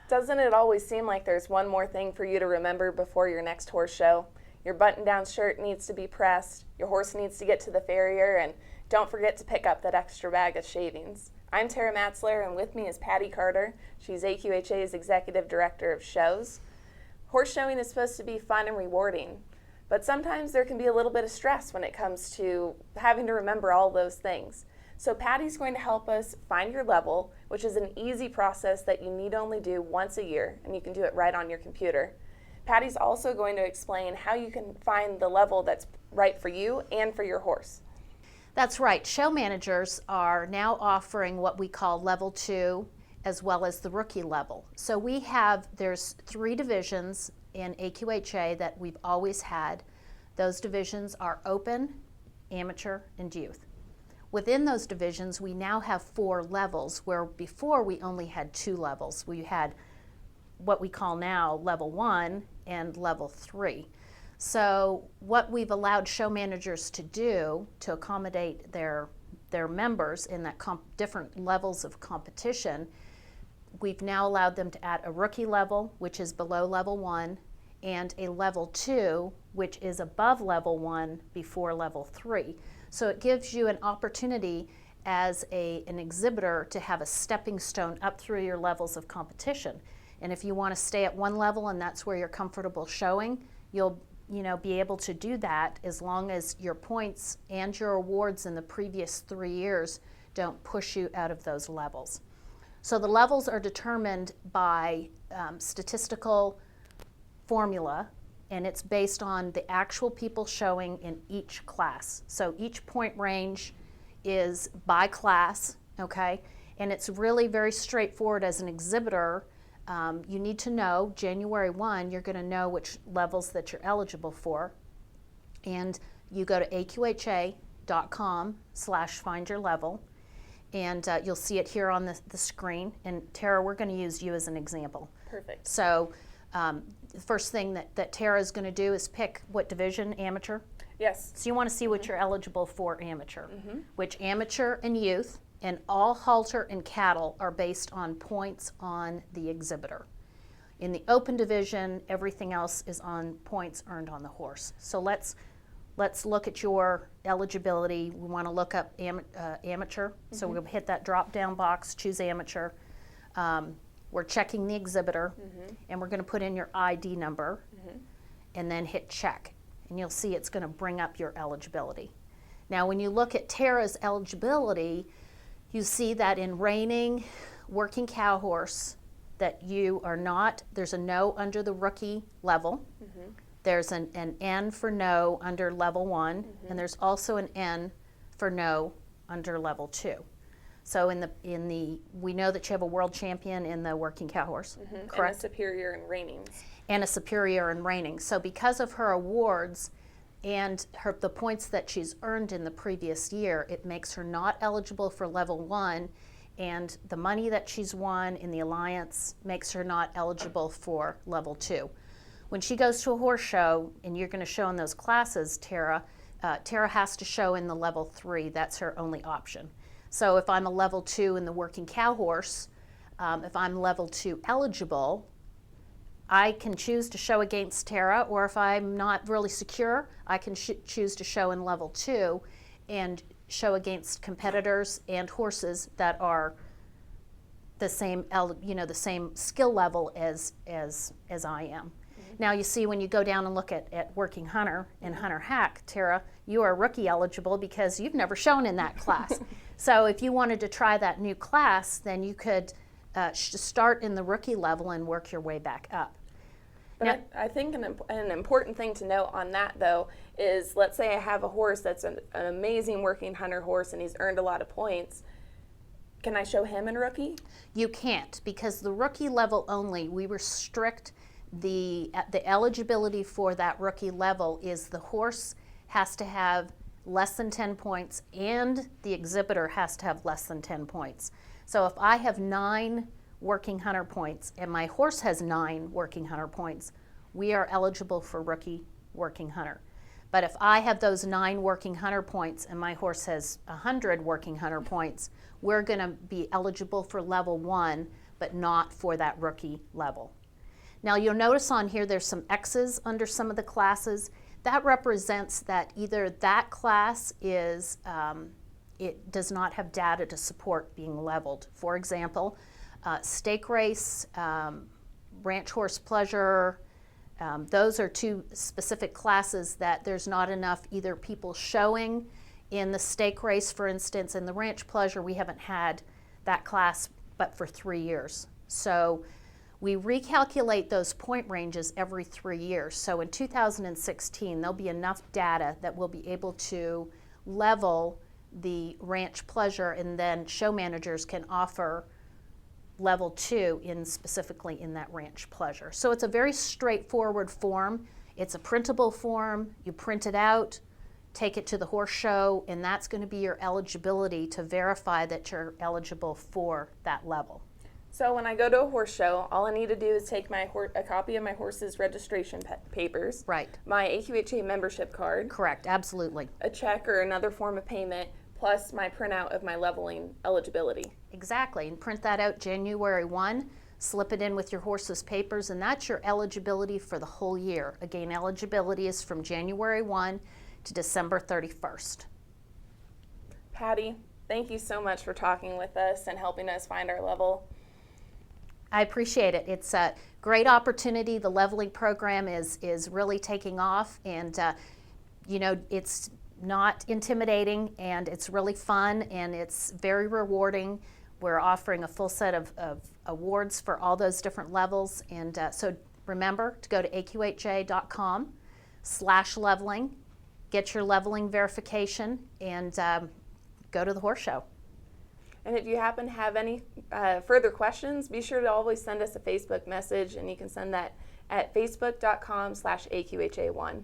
Doesn't it always seem like there's one more thing for you to remember before your next horse show? Your button-down shirt needs to be pressed, your horse needs to get to the farrier, and don't forget to pick up that extra bag of shavings. I'm Tara Matsler, and with me is Patti Carter. She's AQHA's Executive Director of Shows. Horse showing is supposed to be fun and rewarding, but sometimes there can be a little bit of stress when it comes to having to remember all those things. So Patti's going to help us find your level, which is an easy process that you need only do once a year, and you can do it right on your computer. Patti's also going to explain how you can find the level that's right for you and for your horse. That's right. Show managers are now offering what we call level 2 as well as the rookie level. So there's 3 divisions in AQHA that we've always had. Those divisions are open, amateur, and youth. Within those divisions, we now have 4 levels, where before we only had 2 levels. We had what we call now level 1 and level 3. So what we've allowed show managers to do to accommodate their members in that different levels of competition, we've now allowed them to add a rookie level, which is below level 1, and a level 2, which is above level 1 before level 3. So it gives you an opportunity as an exhibitor to have a stepping stone up through your levels of competition. And if you want to stay at one level and that's where you're comfortable showing, you'll be able to do that as long as your points and your awards in the previous 3 years don't push you out of those levels. So the levels are determined by statistical formula, and it's based on the actual people showing in each class. So each point range is by class, okay? And it's really very straightforward as an exhibitor. You need to know, January 1, you're gonna know which levels that you're eligible for. And you go to aqha.com/findyourlevel, and you'll see it here on the screen. And Tara, we're gonna use you as an example. Perfect. So the first thing that Tara is going to do is pick what division, amateur? Yes. So you want to see what you're eligible for amateur, which amateur and youth and all halter and cattle are based on points on the exhibitor. In the open division, everything else is on points earned on the horse. So let's look at your eligibility. We want to look up amateur. So we'll hit that drop down box, choose amateur. We're checking the exhibitor, and we're going to put in your ID number, and then hit check. And you'll see it's going to bring up your eligibility. Now, when you look at Tara's eligibility, you see that in reining, working cow horse, that you are not, there's a no under the rookie level. There's an N for no under level 1, and there's also an N for no under level 2. So we know that you have a world champion in the working cow horse, correct? And a superior in reignings. And a superior in reining. So because of her awards and the points that she's earned in the previous year, it makes her not eligible for level 1, and the money that she's won in the alliance makes her not eligible for level 2. When she goes to a horse show, and you're going to show in those classes, Tara has to show in the level 3. That's her only option. So if I'm a level 2 in the working cow horse, if I'm level 2 eligible, I can choose to show against Tara, or if I'm not really secure, I can choose to show in level 2 and show against competitors and horses that are the same, the same skill level as I am. Now you see when you go down and look at working hunter and hunter hack, Tara, you are rookie eligible because you've never shown in that class. So if you wanted to try that new class, then you could start in the rookie level and work your way back up. But now, I think an important thing to note on that, though, is let's say I have a horse that's an amazing working hunter horse and he's earned a lot of points. Can I show him in rookie? You can't, because the rookie level only, we restrict the eligibility for that rookie level is the horse has to have less than 10 points and the exhibitor has to have less than 10 points. So if I have 9 working hunter points and my horse has 9 working hunter points, we are eligible for rookie working hunter. But if I have those 9 working hunter points and my horse has 100 working hunter points, we're going to be eligible for level 1, but not for that rookie level. Now you'll notice on here there's some X's under some of the classes. That represents that either that class is, it does not have data to support being leveled. For example, stake race, ranch horse pleasure, those are two specific classes that there's not enough either people showing in the stake race, for instance. In the ranch pleasure, we haven't had that class but for 3 years. So we recalculate those point ranges every 3 years. So in 2016, there'll be enough data that we'll be able to level the ranch pleasure, and then show managers can offer level 2 specifically in that ranch pleasure. So it's a very straightforward form. It's a printable form. You print it out, take it to the horse show, and that's going to be your eligibility to verify that you're eligible for that level. So when I go to a horse show, all I need to do is take a copy of my horse's registration papers, Right. my AQHA membership card, Correct, absolutely. a check or another form of payment, plus my printout of my leveling eligibility. Exactly, and print that out January 1, slip it in with your horse's papers, and that's your eligibility for the whole year. Again, eligibility is from January 1 to December 31st. Patti, thank you so much for talking with us and helping us find our level. I appreciate it. It's a great opportunity. The leveling program is really taking off, and it's not intimidating, and it's really fun, and it's very rewarding. We're offering a full set of awards for all those different levels, and so remember to go to aqha.com/leveling, get your leveling verification, and go to the horse show. And if you happen to have any further questions, be sure to always send us a Facebook message, and you can send that at facebook.com/AQHA1.